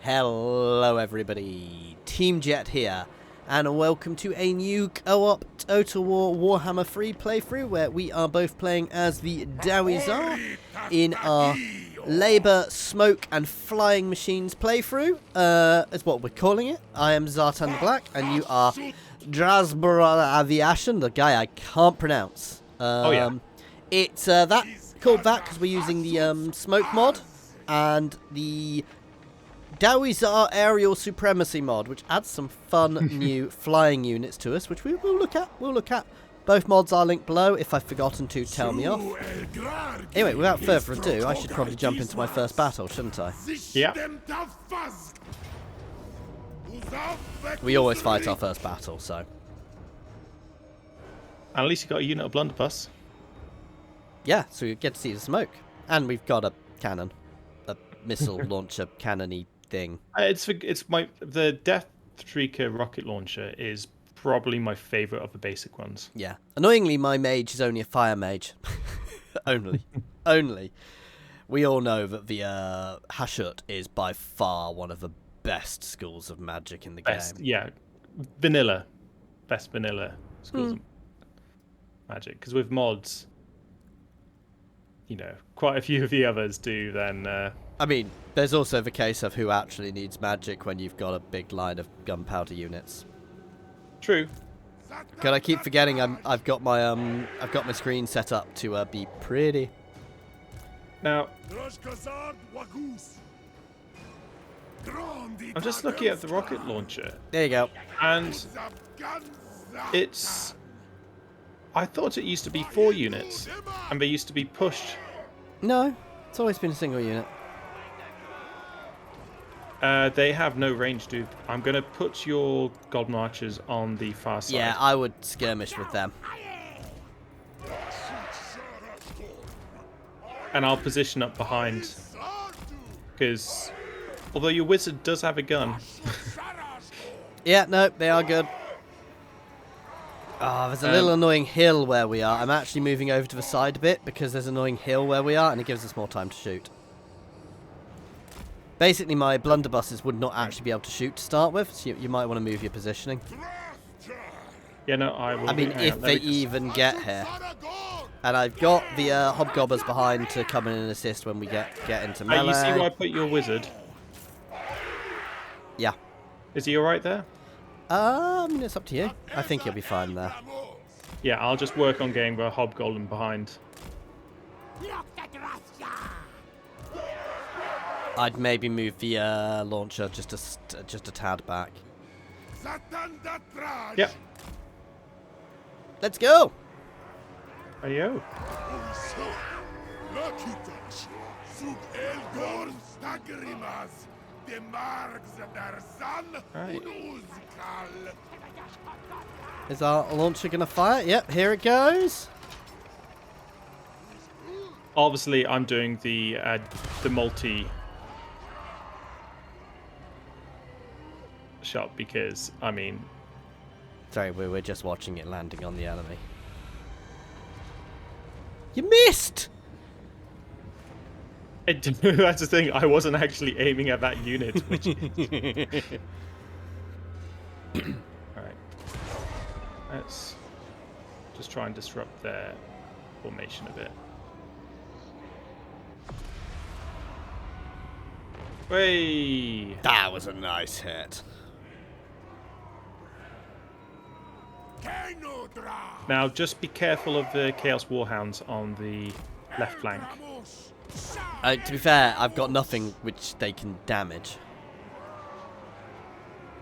Hello everybody, Team Jet here, and welcome to a new co-op Total War Warhammer free playthrough where we are both playing as the Dawi Zharr in our Labour, Smoke and Flying Machines playthrough, is what we're calling it. I am Zhatan the Black, and you are Drazhoath the Ashen, the guy I can't pronounce. It's called that because we're using the Smoke mod and the Dawi Zharr Aerial Supremacy mod, which adds some fun new flying units to us, which we will look at. Both mods are linked below if I've forgotten to tell me off. Anyway, without further ado, I should probably jump into my first battle, shouldn't I? Yeah. We always fight our first battle, so. At least you got a unit of blunderbuss. Yeah, so we get to see the smoke. And we've got a cannon. A missile launcher cannon-y thing. The Death Streaker rocket launcher is probably my favourite of the basic ones. Yeah. Annoyingly, my mage is only a fire mage. Only. We all know that the Hashut is by far one of the best schools of magic in the game. Yeah. Vanilla. Best vanilla schools of magic. Because with mods, you know, quite a few of the others do then... I mean, there's also the case of who actually needs magic when you've got a big line of gunpowder units. True. God, I keep forgetting I've got my screen set up to be pretty. Now, I'm just looking at the rocket launcher. There you go. And I thought it used to be 4 units, and they used to be pushed. No, it's always been a single unit. They have no range, dude. I'm going to put your Golden Archers on the far side. Yeah, I would skirmish with them. And I'll position up behind. Because, although your wizard does have a gun. Yeah, no, they are good. Oh, there's a little annoying hill where we are. I'm actually moving over to the side a bit because there's an annoying hill where we are and it gives us more time to shoot. Basically, my blunderbusses would not actually be able to shoot to start with, so you might want to move your positioning. Yeah, no, I will. I mean, if they even get here. And I've got the hobgoblins behind to come in and assist when we get into melee. You see where I put your wizard? Yeah. Is he alright there? I mean, it's up to you. I think he'll be fine there. Yeah, I'll just work on getting the hobgoblin behind. I'd maybe move the launcher just a tad back. Yep. Let's go. Ayo. Right. Is our launcher gonna fire? Yep, here it goes. Obviously, I'm doing the multi shot because I mean. Sorry, we're just watching it landing on the enemy. You missed. That's the thing. I wasn't actually aiming at that unit. Which all right. Let's just try and disrupt their formation a bit. Way. That was a nice hit. Now, just be careful of the Chaos Warhounds on the left flank. To be fair, I've got nothing which they can damage.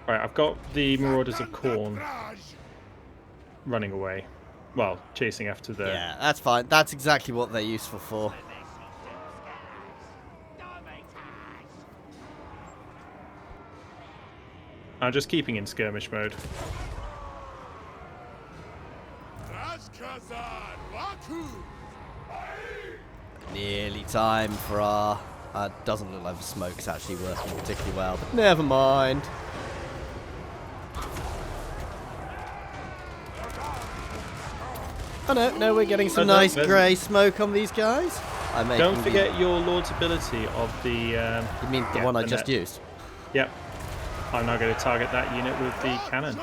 Right, I've got the Marauders of Khorne running away. Well, chasing after the... Yeah, that's fine. That's exactly what they're useful for. I'm just keeping in skirmish mode. Nearly time for our... doesn't look like the smoke's actually working particularly well, but never mind. Oh no, we're getting some nice grey smoke on these guys. Don't forget your Lord's ability of the... you mean the one I just used? Yep. I'm now going to target that unit with the cannon.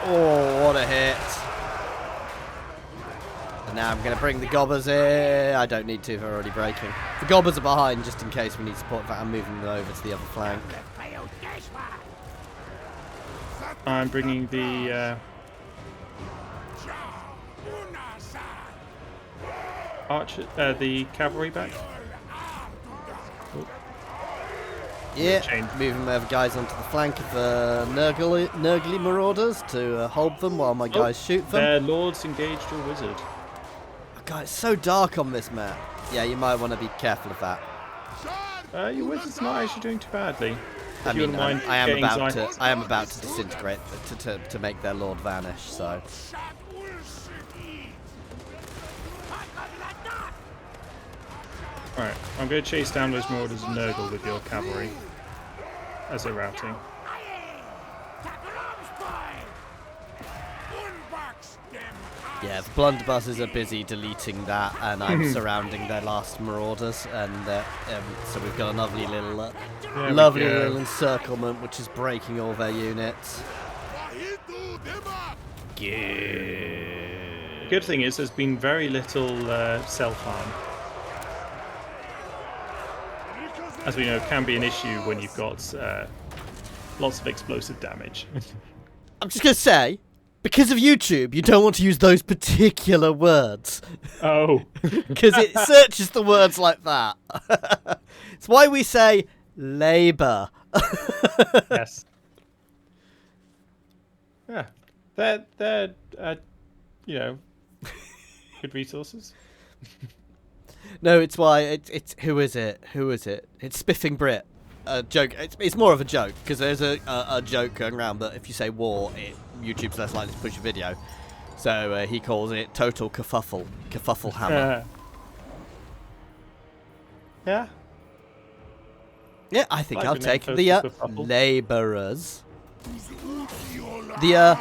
Oh, what a hit. And now I'm going to bring the gobbers in. I don't need to, they're already breaking. The gobbers are behind just in case we need support. In fact, I'm moving them over to the other flank. I'm bringing the the cavalry back. Yeah, moving my other guys onto the flank of the Nurgly Marauders to hold them while my guys shoot them. Their lords engaged your wizard. Oh, God, it's so dark on this map. Yeah, you might want to be careful of that. Your wizard's not actually doing too badly. I mean, I am about to disintegrate to make their lord vanish. So. Alright, I'm going to chase down those Marauders and Nurgle with your cavalry as they're routing. Yeah, the blunderbusses are busy deleting that, and I'm surrounding their last Marauders, and so we've got a lovely little, little encirclement, which is breaking all their units. Good thing is, there's been very little self-harm. As we know, can be an issue when you've got lots of explosive damage. I'm just going to say, because of YouTube, you don't want to use those particular words. Oh. Because it searches the words like that. It's why we say labour. Yes. Yeah. They're you know, good resources. No, it's why it's who is it? Who is it? It's Spiffing Brit. A joke. It's more of a joke because there's a joke going around. But if you say war, YouTube's less likely to push a video. So he calls it total kerfuffle, kerfuffle hammer. Yeah. Yeah, I think I'll take the labourers. The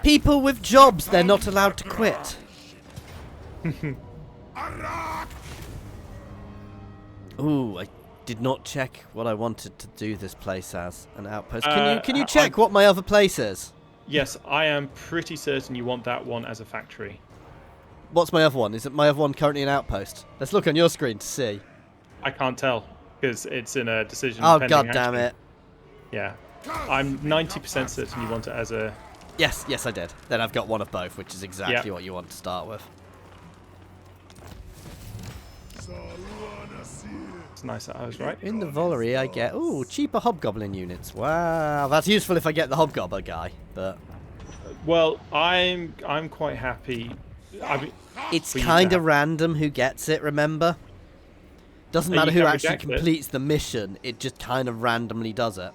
people with jobs they're not allowed to quit. Ooh, I did not check what I wanted to do this place as an outpost. Can you check what my other place is? Yes, I am pretty certain you want that one as a factory. What's my other one? Is it my other one currently an outpost? Let's look on your screen to see. I can't tell because it's in a decision. Oh, god damn it! Yeah, I'm 90% certain you want it as a. Yes, I did. Then I've got one of both, which is exactly what you want to start with. It's nice that I was right. In the Valerie, I get cheaper hobgoblin units. Wow, that's useful if I get the hobgoblin guy. But well, I'm quite happy. It's kind of random who gets it. Remember, doesn't matter who actually completes the mission. It just kind of randomly does it.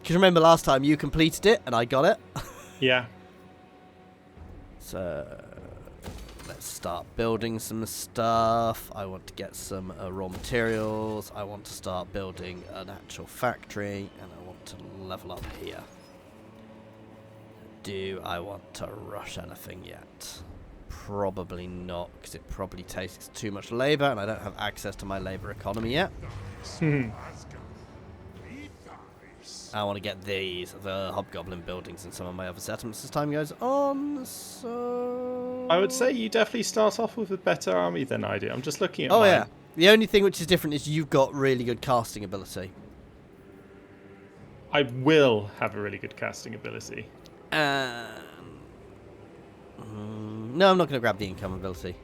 Because remember last time you completed it and I got it. Yeah. So let's start building some stuff. I want to get some raw materials. I want to start building an actual factory, and I want to level up here. Do I want to rush anything yet? Probably not, because it probably takes too much labour, and I don't have access to my labour economy yet. I want to get the hobgoblin buildings in some of my other settlements as time goes on, so... I would say you definitely start off with a better army than I do. I'm just looking at mine. Yeah. The only thing which is different is you've got really good casting ability. I will have a really good casting ability. No, I'm not going to grab the income ability.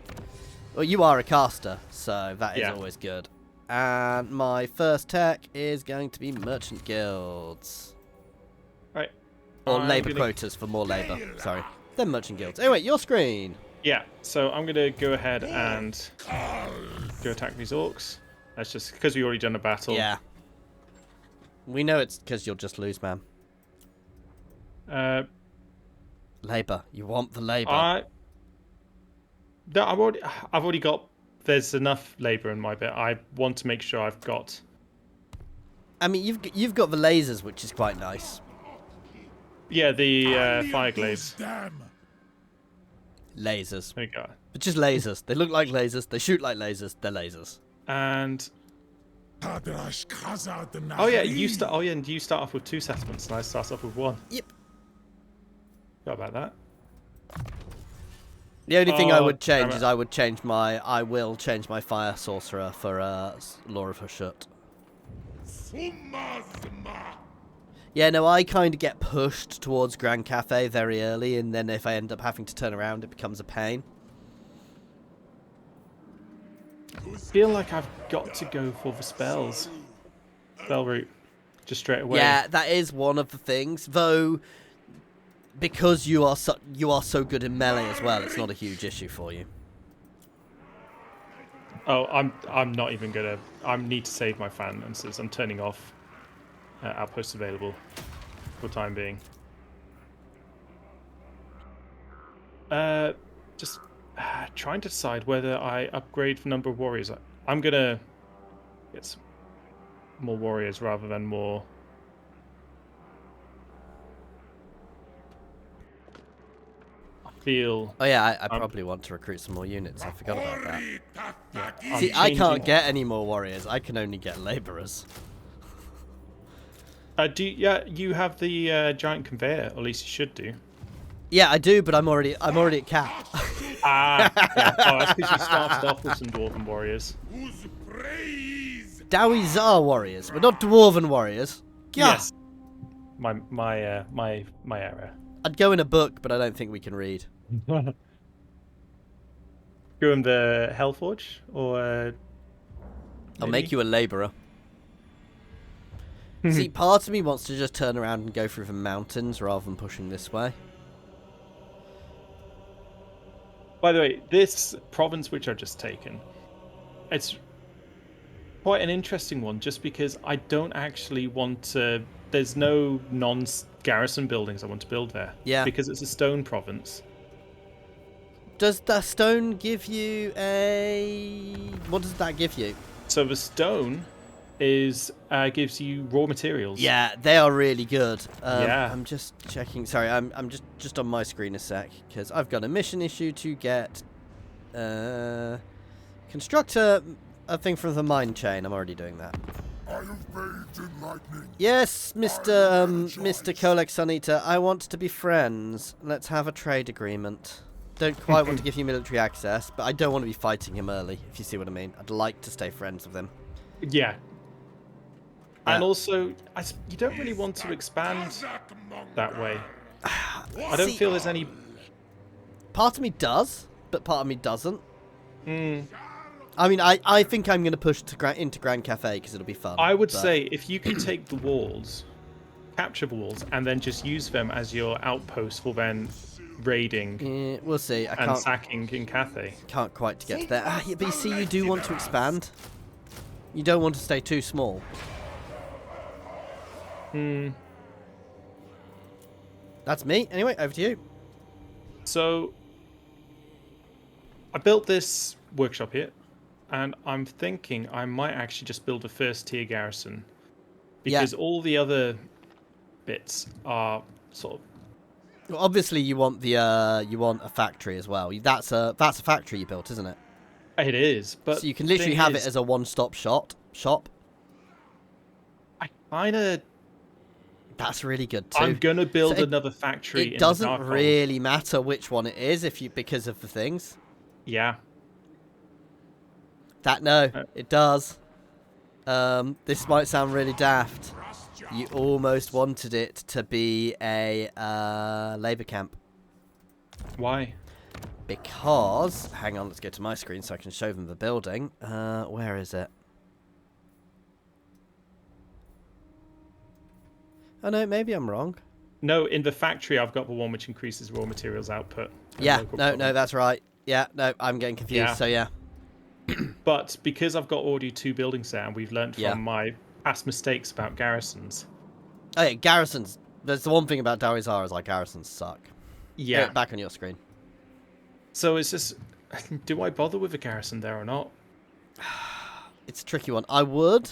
Well, you are a caster, so that is always good. And my first tech is going to be merchant guilds. Right. Or labour quotas for more labour. Sorry. Then merchant guilds. Anyway, your screen. Yeah, so I'm going to go ahead and go attack these orcs. That's just because we already done a battle. Yeah. We know it's because you'll just lose, man. Labour. You want the labour. No, I've already got... There's enough labour in my bit. I want to make sure I've got... I mean, you've got the lasers, which is quite nice. Yeah, the fire glaives. Lasers. There you go. But just lasers. They look like lasers. They shoot like lasers. They're lasers. And oh yeah, you start. Oh yeah, and you start off with 2 settlements, and I start off with 1. Yep. Forgot about that. The only thing I would damn change it. is I will change my fire sorcerer for Law of Hashut. Yeah, no, I kind of get pushed towards Grand Cafe very early, and then if I end up having to turn around, it becomes a pain. I feel like I've got to go for the spells. Spell route. Just straight away. Yeah, that is one of the things, though. Because you are so good in melee as well, it's not a huge issue for you. Oh, I'm not even gonna. I need to save my finances. I'm turning off outposts available for the time being. Just trying to decide whether I upgrade the number of warriors. I'm gonna get some more warriors rather than more. Feel. Oh yeah, I probably want to recruit some more units. I forgot about that. Yeah, See, I can't get any more warriors. I can only get laborers. You have the giant conveyor, or at least you should do. Yeah, I do, but I'm already at cap. Yeah. Oh, that's because you started off with some dwarven warriors. Dawi Zharr warriors, but not dwarven warriors. Yeah. Yes. My error. I'd go in a book, but I don't think we can read. Go in the Hellforge, or I'll make you a laborer. See, part of me wants to just turn around and go through the mountains rather than pushing this way. By the way, this province which I've just taken, it's quite an interesting one, just because I don't actually want to. There's no non-garrison buildings I want to build there. Yeah. Because it's a stone province. Does the stone give you a... What does that give you? So the stone is gives you raw materials. Yeah, they are really good. Yeah. I'm just checking. Sorry, I'm just on my screen a sec, because I've got a mission issue to get... construct a thing from the mine chain. I'm already doing that. Yes, Mr. Kolek Sunita, I want to be friends. Let's have a trade agreement. Don't quite want to give you military access, but I don't want to be fighting him early, if you see what I mean. I'd like to stay friends with him. Yeah. And also, you don't really want to expand that way. I don't feel there's any... Part of me does, but part of me doesn't. I mean, I think I'm going to push into Grand Cafe because it'll be fun. I would say if you can take the walls, capture the walls, and then just use them as your outpost for then raiding we'll see. and sacking in Cathay. Can't quite get to there. Yeah, but you see, you do want to expand. You don't want to stay too small. That's me. Anyway, over to you. So, I built this workshop here, and I'm thinking I might actually just build a first tier garrison, because all the other bits are sort of... Well, obviously, you want a factory as well. That's a factory you built, isn't it? It is, but so you can literally have it as a one-stop shop. I kind of... That's really good too. I'm gonna build another factory. It doesn't really matter which one it is because of the things. Yeah. It does. This might sound really daft. You almost wanted it to be a labor camp. Why? Because, hang on, let's go to my screen so I can show them the building. Where is it? Oh no, maybe I'm wrong. No, in the factory I've got the one which increases raw materials output. Yeah, no, that's right. Yeah, no, I'm getting confused, yeah. So yeah. But because I've got already 2 buildings there, and we've learned from my past mistakes about garrisons. Oh yeah, garrisons. There's the one thing about Dawi Zharr is like garrisons suck. Yeah. Back on your screen. So it's just, do I bother with a garrison there or not? It's a tricky one. I would,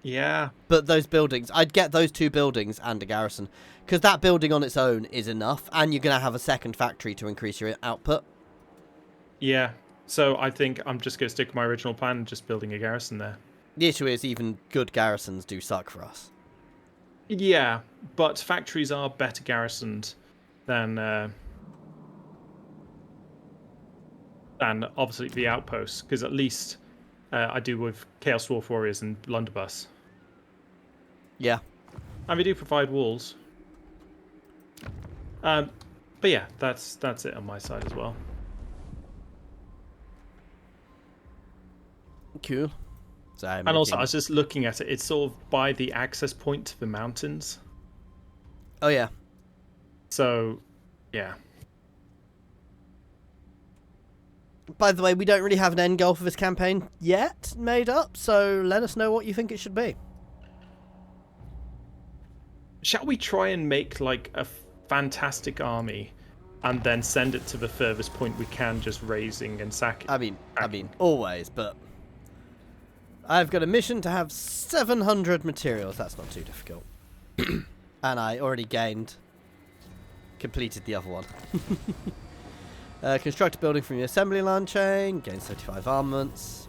Yeah. But those buildings, I'd get those 2 buildings and a garrison. Because that building on its own is enough. And you're going to have a second factory to increase your output. Yeah. So I think I'm just going to stick with my original plan and just building a garrison there. The issue is even good garrisons do suck for us. Yeah, but factories are better garrisoned than obviously the outposts, because at least I do with Chaos Dwarf Warriors and Blunderbuss. Yeah. And we do provide walls. But yeah, that's it on my side as well. Cool. So And also, I was just looking at it. It's sort of by the access point to the mountains. Oh, yeah. So, yeah. By the way, we don't really have an end goal for this campaign yet made up, so let us know what you think it should be. Shall we try and make like a fantastic army and then send it to the furthest point we can, just raising and sacking? I mean, always, but I've got a mission to have 700 materials. That's not too difficult. And I already completed the other one. Construct a building from the assembly line chain, gain 35 armaments.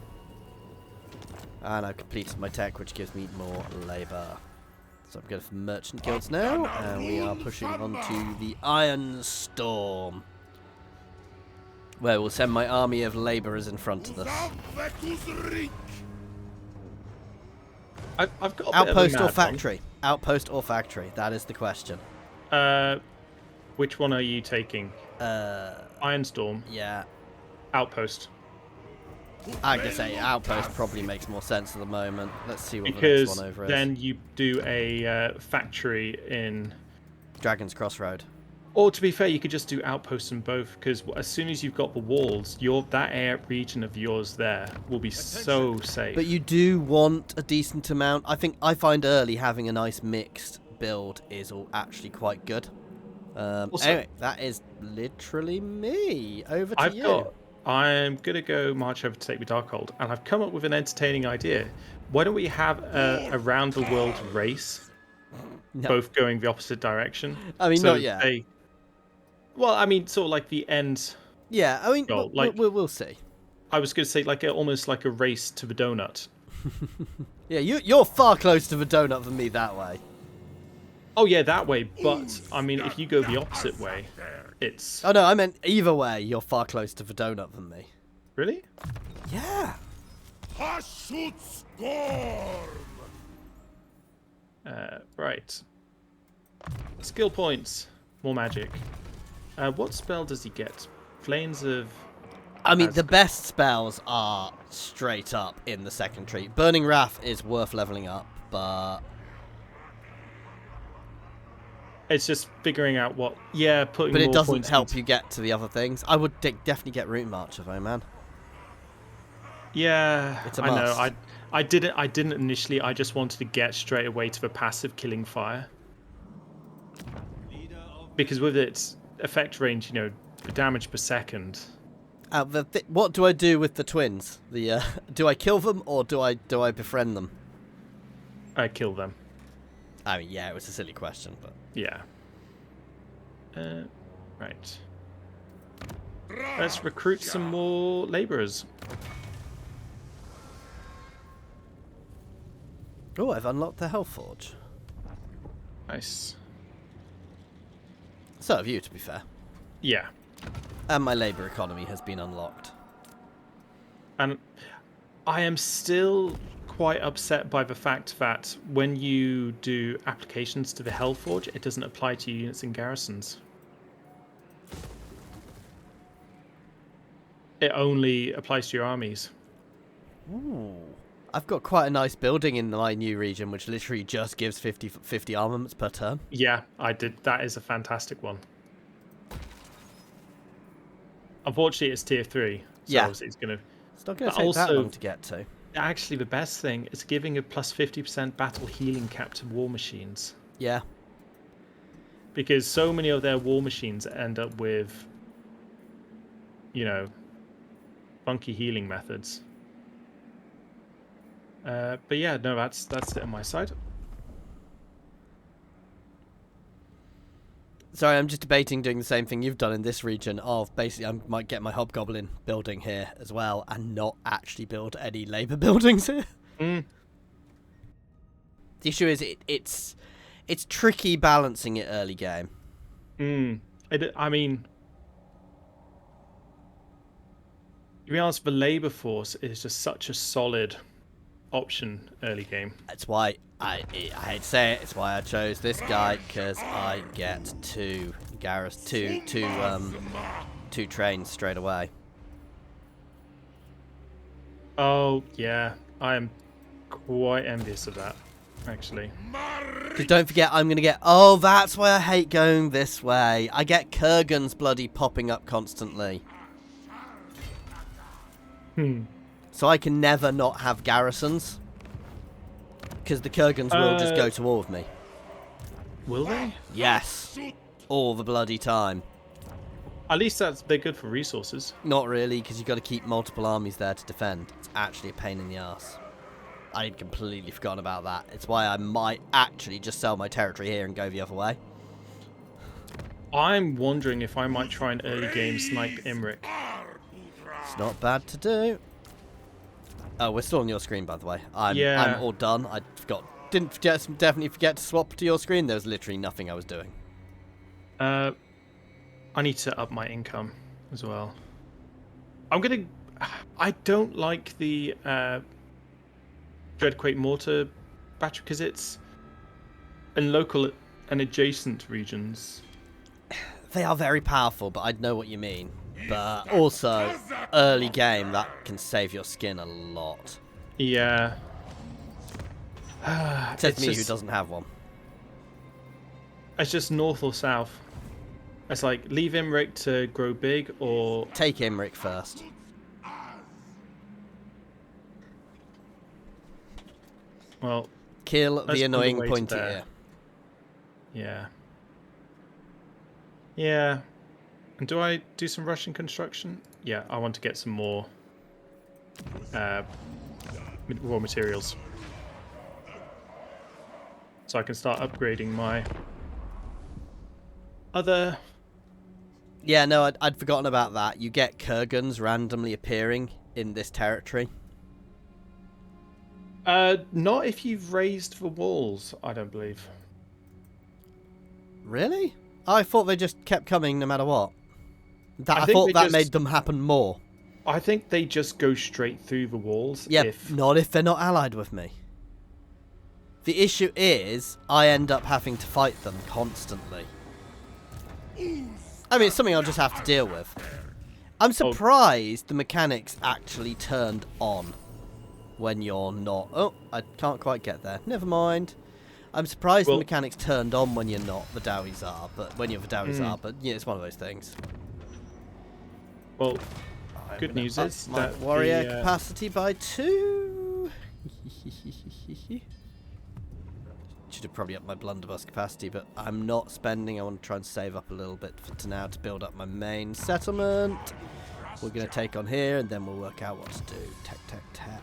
And I've completed my tech, which gives me more labour. So I'm going for merchant guilds now, and we are pushing on to the Iron Storm, where we'll send my army of labourers in front of us. I've got a Outpost bit of or a mad factory? Outpost or factory? That is the question. one. Which one are you taking? Ironstorm. Yeah. Outpost. I'm going to say outpost probably makes more sense at the moment. Let's see what the Because next one over is. then you do a factory in... Dragon's Crossroad. Or to be fair, you could just do outposts in both, because as soon as you've got the walls, that region of yours there will be so safe. But you do want a decent amount. I find early having a nice mixed build is actually quite good. Anyway, that is literally me. Over to you. I'm going to go march over to take the Darkhold, and I've come up with an entertaining idea. Why don't we have a round the world race, both going the opposite direction? I mean, so not yet. Well, I mean, sort of like the end. Yeah, I mean, goal. We'll see. I was going to say almost like a race to the donut. Yeah, you're far closer to the donut than me that way. Oh yeah, that way. But I mean, if you go the opposite way, it's... Oh no, I meant either way. You're far closer to the donut than me. Really? Yeah. Right. Skill points. More magic. What spell does he get? Flames of... I mean, the best spells are straight up in the second tree. Burning Wrath is worth leveling up, but... It's just figuring out what... Yeah, putting But more it doesn't points help into... you get to the other things. I would definitely get Root Marcher, though, man. Yeah, It's a I must. know. I didn't initially. I just wanted to get straight away to the passive killing fire. Because with its effect range, you know, the damage per second... What do I do with the twins? Do I kill them or do I befriend them? I kill them. I mean, yeah, it was a silly question, but Yeah. Right. Let's recruit some more labourers. oh, I've unlocked the Hellforge. Nice. So have you, to be fair. Yeah. And my labour economy has been unlocked. And I am still quite upset by the fact that when you do applications to the Hellforge, it doesn't apply to units in garrisons. It only applies to your armies. Ooh. I've got quite a nice building in my new region, which literally just gives 50 armaments per turn. Yeah, I did. That is a fantastic one. Unfortunately, it's tier 3. So yeah. It's going to... It's not going to take that long to get to. Actually, the best thing is giving a plus 50% battle healing cap to war machines. Yeah. Because so many of their war machines end up with, you know, funky healing methods. But yeah, no, that's it on my side. Sorry, I'm just debating doing the same thing you've done in this region of basically I might get my hobgoblin building here as well and not actually build any labour buildings here. Mm. The issue is it's tricky balancing it early game. I mean, to be honest, the labour force is just such a solid option early game. That's why I hate to say it. It's why I chose this guy, because I get two trains straight away. Oh yeah, I am quite envious of that, actually. Because don't forget, I'm gonna get. Oh, that's why I hate going this way. I get Kurgans bloody popping up constantly. So I can never not have garrisons. Because the Kurgans will just go to war with me. Will they? Yes. All the bloody time. At least they're good for resources. Not really, because you've got to keep multiple armies there to defend. It's actually a pain in the arse. I'd completely forgotten about that. It's why I might actually just sell my territory here and go the other way. I'm wondering if I might try an early game snipe Imric. It's not bad to do. Oh, we're still on your screen, by the way. I'm all done. I definitely forget to swap to your screen. There was literally nothing I was doing. I need to up my income as well. I don't like the Dreadquake Mortar battery because it's in local and adjacent regions. They are very powerful, but I know what you mean. But also, early game, that can save your skin a lot. Yeah. Says me who doesn't have one. It's just north or south. It's like, leave Imric to grow big, or... Take Imric first. Well... Kill the annoying pointy ear. Yeah. Yeah. And do I do some Russian construction? Yeah, I want to get some more raw materials. So I can start upgrading my other... Yeah, no, I'd forgotten about that. You get Kurgans randomly appearing in this territory. Not if you've raised the walls, I don't believe. Really? I thought they just kept coming no matter what. I thought that made them happen more. I think they just go straight through the walls. Yeah, not if they're not allied with me. The issue is, I end up having to fight them constantly. I mean, it's something I'll just have to deal with. I'm surprised the mechanics actually turned on when you're not... Oh, I can't quite get there. Never mind. I'm surprised the mechanics turned on when you're not the Dawi Zharr, but when you're the Dawi Zharr, but yeah, it's one of those things. Well, good news is my that warrior capacity by 2. Should have probably upped my blunderbuss capacity, but I'm not spending. I want to try and save up a little bit for now to build up my main settlement. We're going to take on here, and then we'll work out what to do. Tech, tech, tech.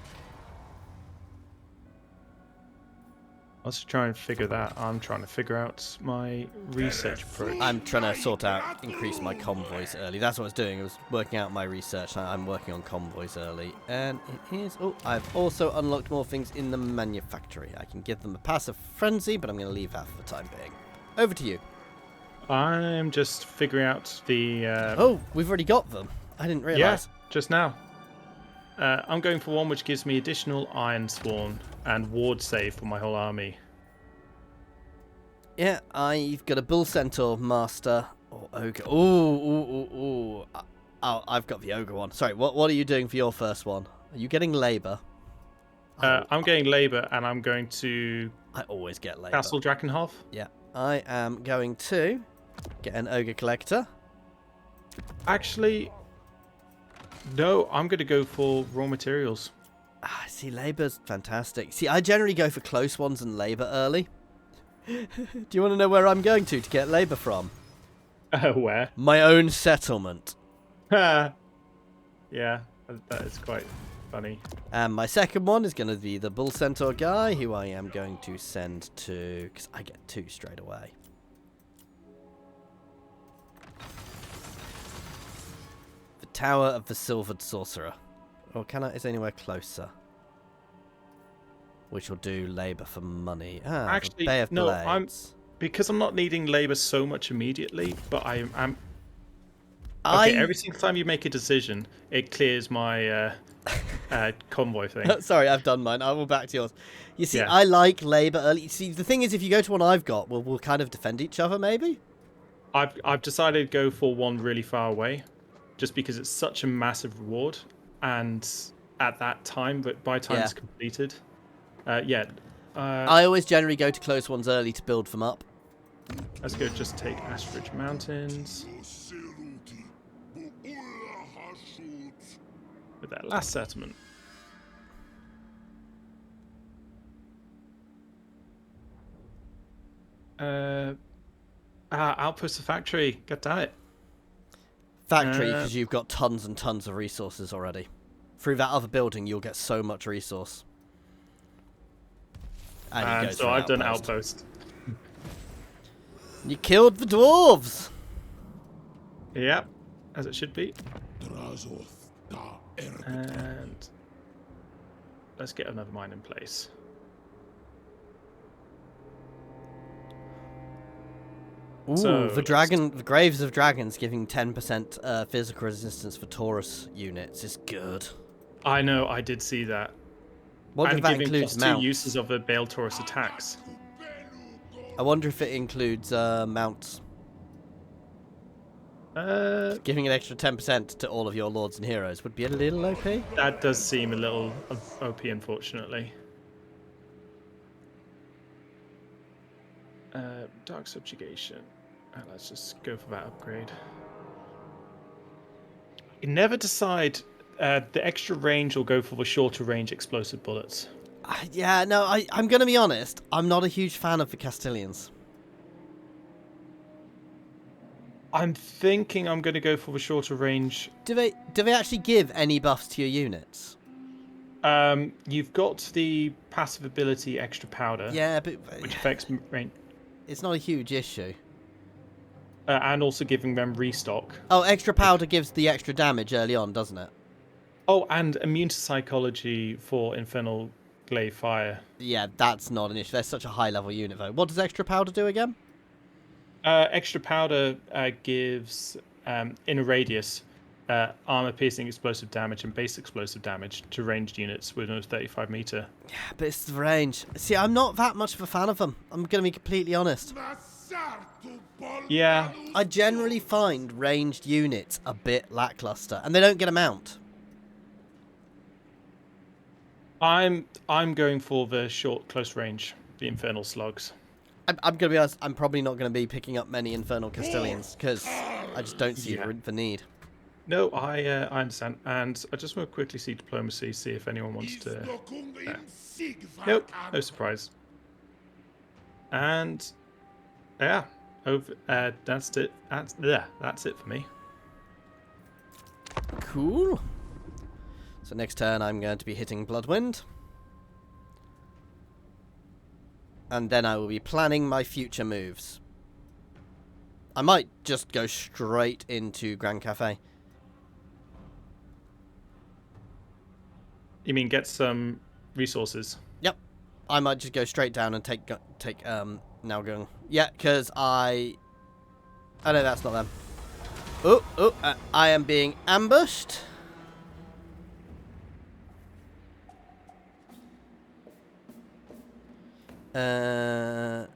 Let's try and figure that. I'm trying to figure out my research approach. I'm trying to increase my convoys early. That's what I was doing. I was working out my research. I'm working on convoys early. And it is... Oh, I've also unlocked more things in the manufactory. I can give them a passive frenzy, but I'm going to leave that for the time being. Over to you. I'm just figuring out the... Oh, we've already got them. I didn't realise. Yeah, just now. I'm going for one which gives me additional Iron Sworn and ward save for my whole army. Yeah, I've got a Bull Centaur Master or Ogre. Ooh. Oh, I've got the Ogre one. Sorry, what are you doing for your first one? Are you getting labour? I'm getting labour, and I'm going to... I always get labour. Castle Drakenhof. Yeah, I am going to get an Ogre Collector. Actually... No, I'm going to go for raw materials. See, labour's fantastic. See, I generally go for close ones and labour early. Do you want to know where I'm going to get labour from? Where? My own settlement. Yeah, that is quite Funny. And my second one is going to be the Bull Centaur guy, who I am going to send to... because I get 2 straight away. The Tower of the Silvered Sorcerer. Or can I... is anywhere closer? Which will do labour for money. Ah, Actually, Bay of no, Blades. because I'm not needing labour so much immediately, but I'm... Okay, every single time you make a decision, it clears my convoy thing. Sorry, I've done mine. I will back to yours. You see, Yeah. I like labour early. You see, the thing is, if you go to one I've got, we'll kind of defend each other, maybe? I've decided to go for one really far away, just because it's such a massive reward, and at that time, but by time it's completed, I always generally go to close ones early to build them up. let's go just take Ashridge Mountains with that last settlement. Outpost of factory. God damn it. Factory, because you've got tons and tons of resources already. Through that other building, you'll get so much resource. And so I've done outpost. You killed the dwarves! Yep, as it should be. And let's get another mine in place. Ooh, So, the Graves of Dragons giving 10% physical resistance for Taurus units is good. I know, I did see that. Wonder And if that giving includes +2 mounts. uses of the Bale Taurus attacks. I wonder if it includes mounts. Giving an extra 10% to all of your lords and heroes would be a little OP. That does seem a little OP, unfortunately. Dark Subjugation. Let's just go for that upgrade. You never decide. The extra range will go for the shorter range explosive bullets. Yeah, no, I'm going to be honest. I'm not a huge fan of the Castilians. I'm thinking I'm going to go for the shorter range. Do they actually give any buffs to your units? You've got the passive ability extra powder. Yeah, but which affects range. It's not a huge issue. And also giving them restock. Oh, extra powder gives the extra damage early on, doesn't it? Oh, and immune to psychology for Infernal Glaive Fire. Yeah, that's not an issue. They're such a high-level unit, though. What does extra powder do again? Extra powder gives, in a radius, armor-piercing explosive damage and base explosive damage to ranged units within a 35 meter. Yeah, but it's the range. See, I'm not that much of a fan of them. I'm going to be completely honest. Yeah. I generally find ranged units a bit lackluster, and they don't get a mount. I'm going for the short close range, the Infernal Slugs. I'm going to be honest, I'm probably not going to be picking up many Infernal Castilians, because I just don't see the need. No, I understand. And I just want to quickly see diplomacy, see if anyone wants to... Nope, no surprise. And, yeah, that's it. That's it for me. Cool. So next turn I'm going to be hitting Bloodwind. And then I will be planning my future moves. I might just go straight into Grand Cafe. You mean get some resources? Yep. I might just go straight down and take Nuln. Yeah, because I know that's not them. I am being ambushed.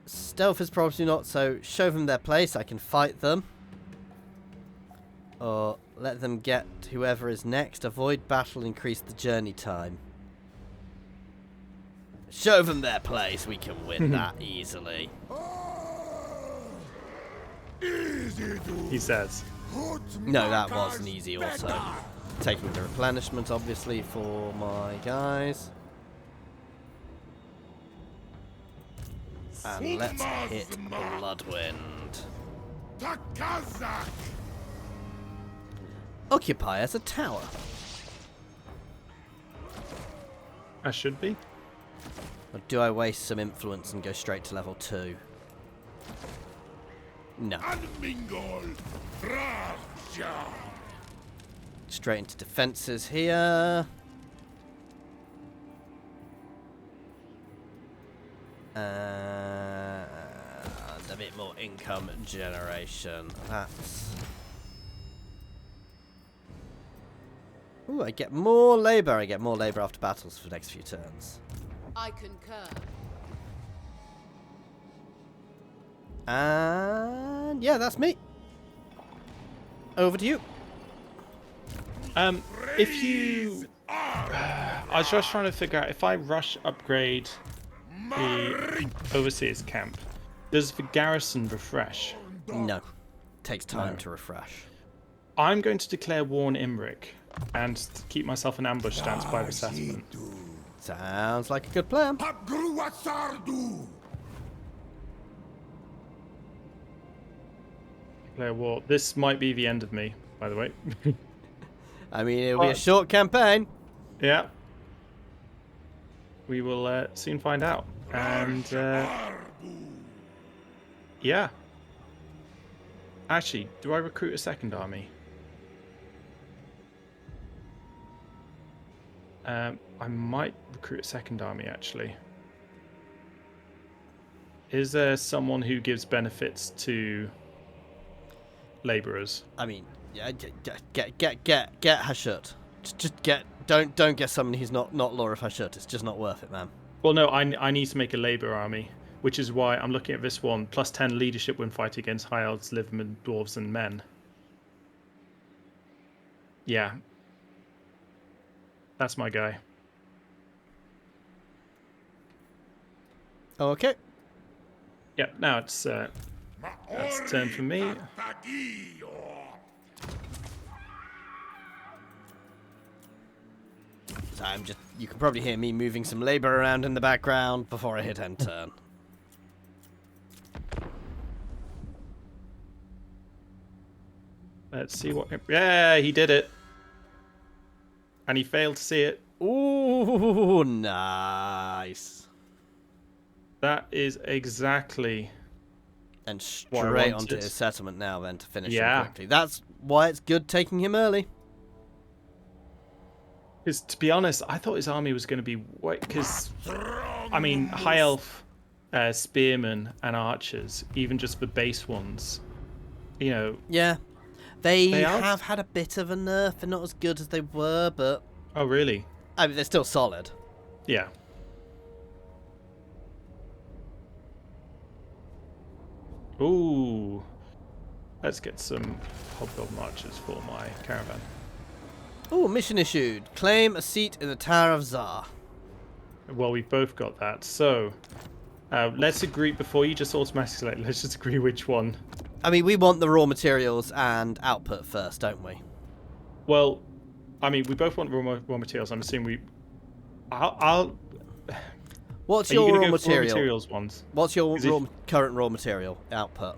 Stealth is probably not, so show them their place. I can fight them. Or let them get whoever is next. Avoid battle, increase the journey time. Show them their place. We can win that easily. He says. No, that wasn't easy also. Taking the replenishment, obviously, for my guys. And let's hit Bloodwind. Occupy as a tower. I should be. Or do I waste some influence and go straight to level 2? No. Straight into defences here. And a bit more income generation. That's... Ooh, I get more labour. I get more labour after battles for the next few turns. I concur. And yeah, that's me. Over to you. If you... I was just trying to figure out if I rush upgrade the Overseer's camp, does the garrison refresh? No. Takes time to refresh. I'm going to declare war on Imric and keep myself in ambush stance by the settlement. Sounds like a good plan. Declare war. This might be the end of me, by the way. I mean, it'll be a short campaign. Yeah. We will soon find out. And, yeah. Actually, do I recruit a second army? I might recruit a second army, actually. Is there someone who gives benefits to laborers? I mean, yeah, get Hashut. Just get. Don't get someone who's not Laura of Hashut. It's just not worth it, man. Well, no, I need to make a labor army, which is why I'm looking at this one. Plus 10 leadership when fighting against high elves, livermen, dwarves, and men. Yeah. That's my guy. Okay. Yep, now it's turn for me. So you can probably hear me moving some labour around in the background before I hit end turn. Let's see what... Yeah, he did it. And he failed to see it. Ooh, nice. That is exactly... And straight onto his settlement now then to finish him quickly. That's why it's good taking him early. Because, to be honest, I thought his army was going to be... Because, I mean, high elf spearmen and archers, even just the base ones, you know... Yeah. They have had a bit of a nerf. They're not as good as they were, but... Oh, really? I mean, they're still solid. Yeah. Ooh. Let's get some hobgoblin archers for my caravan. Ooh, mission issued. Claim a seat in the Tower of Zharr. Well, we've both got that. So, let's agree, before you just automatically select, let's just agree which one. I mean, we want the raw materials and output first, don't we? Well, I mean, we both want raw materials. I'm assuming I'll What's your raw material? Materials ones? What's your current raw material output?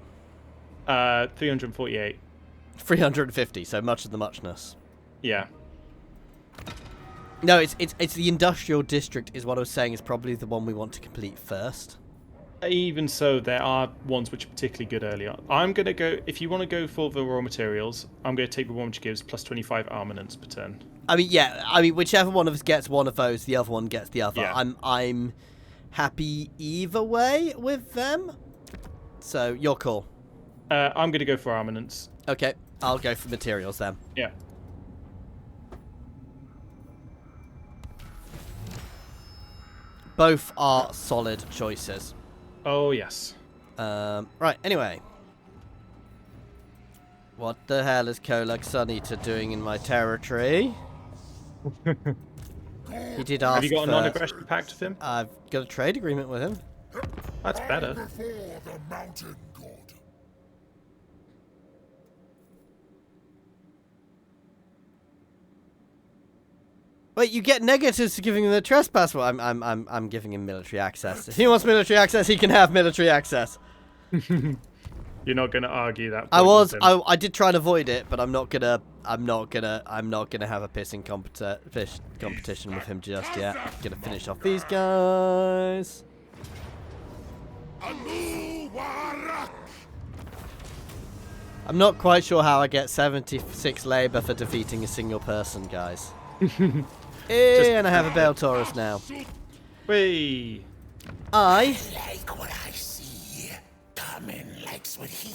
348. 350, so much of the muchness. Yeah. No, it's the industrial district is what I was saying is probably the one we want to complete first. Even so, there are ones which are particularly good early on. I'm going to go, if you want to go for the raw materials, I'm going to take the one which gives plus 25 armaments per turn. I mean, yeah, I mean, whichever one of us gets one of those, the other one gets the other. Yeah. I'm happy either way with them. So, your call. I'm going to go for armaments. Okay, I'll go for materials then. Yeah. Both are solid choices. Oh, yes. Right, anyway. What the hell is Kolak Sunita doing in my territory? He did ask. Have you got a first. non-aggression pact with him? I've got a trade agreement with him. That's better. Before the mountain god. Wait, you get negatives for giving him the trespass. Well, I'm giving him military access. If he wants military access, he can have military access. You're not going to argue that. I point was. with him. I did try and avoid it, but I'm not gonna have a pissing competition with him just yet. Gonna finish off these guys. I'm not quite sure how I get 76 labour for defeating a single person, guys. And I have a Bell Taurus now. Whee! I Like what I see. Common likes what he.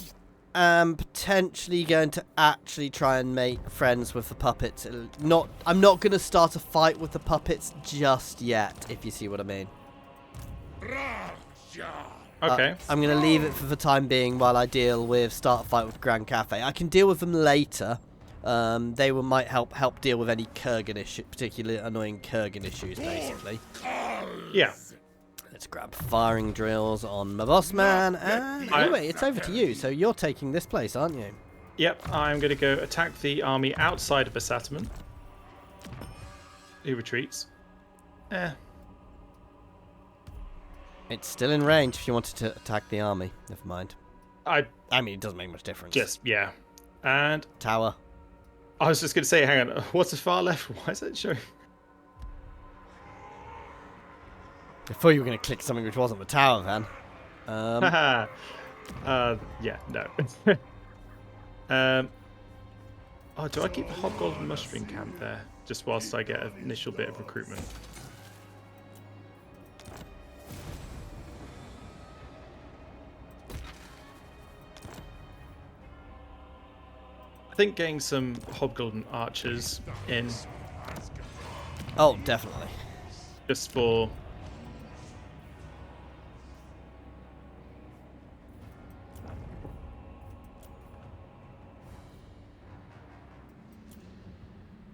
am potentially going to actually try and make friends with the puppets. I'm not going to start a fight with the puppets just yet, if you see what I mean. Okay. I'm going to leave it for the time being while I start a fight with Grand Cafe. I can deal with them later. They might help deal with any Kurgan issue, particularly annoying Kurgan issues, basically. Yeah. Let's grab firing drills on my boss man. And anyway, it's over to you. So you're taking this place, aren't you? Yep, I'm going to go attack the army outside of Basataman. Who retreats. It's still in range if you wanted to attack the army. Never mind. I mean, it doesn't make much difference. just, yeah. And Tower. I was just going to say, hang on, what's the far left? Why is it showing? I thought you were going to click something which wasn't the tower, Van. Yeah, no. Oh, do I keep the Hobgoblin Mushroom Camp there? Just whilst I get an initial bit of recruitment. I think getting some Hobgoblin Archers in Oh, definitely. just for...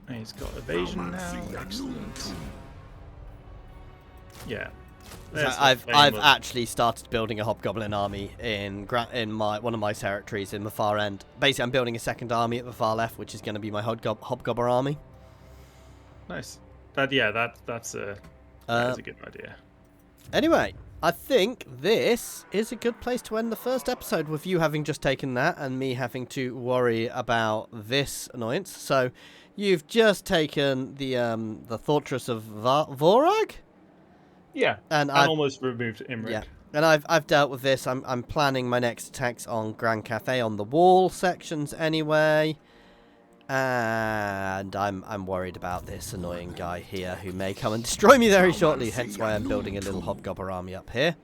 And he's got evasion now. Excellent. Yeah. So I've actually started building a Hobgoblin army in one of my territories in the far end. Basically, I'm building a second army at the far left, which is going to be my Hobgoblin army. Nice. That's a good idea. Anyway, I think this is a good place to end the first episode with you having just taken that and me having to worry about this annoyance. So, you've just taken the fortress of Vorag? Yeah, and I almost removed Imrik. Yeah, and I've dealt with this. I'm planning my next attacks on Grand Cafe on the wall sections anyway, and I'm worried about this annoying guy here who may come and destroy me very shortly. Hence why I'm building a little Hobgoblin army up here.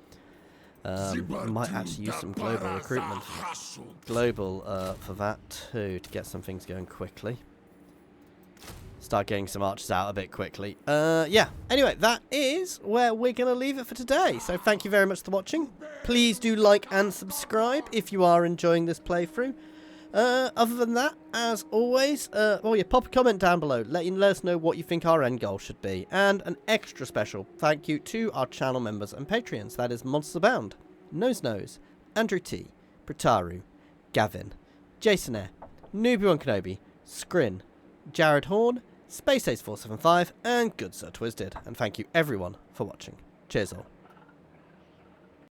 I might actually use some global recruitment, for that too, to get some things going quickly. Start getting some archers out a bit quickly. Yeah. Anyway, that is where we're going to leave it for today. So thank you very much for watching. Please do like and subscribe if you are enjoying this playthrough. Other than that, as always, pop a comment down below. Let us know what you think our end goal should be. And an extra special thank you to our channel members and Patreons. That is Monsters Abound, Nose, Andrew T, Prataru, Gavin, Jason Air, Nubu Kenobi, Scrin, Jared Horn, Space Ace 475, and Good Sir Twisted. And thank you everyone for watching. Cheers all.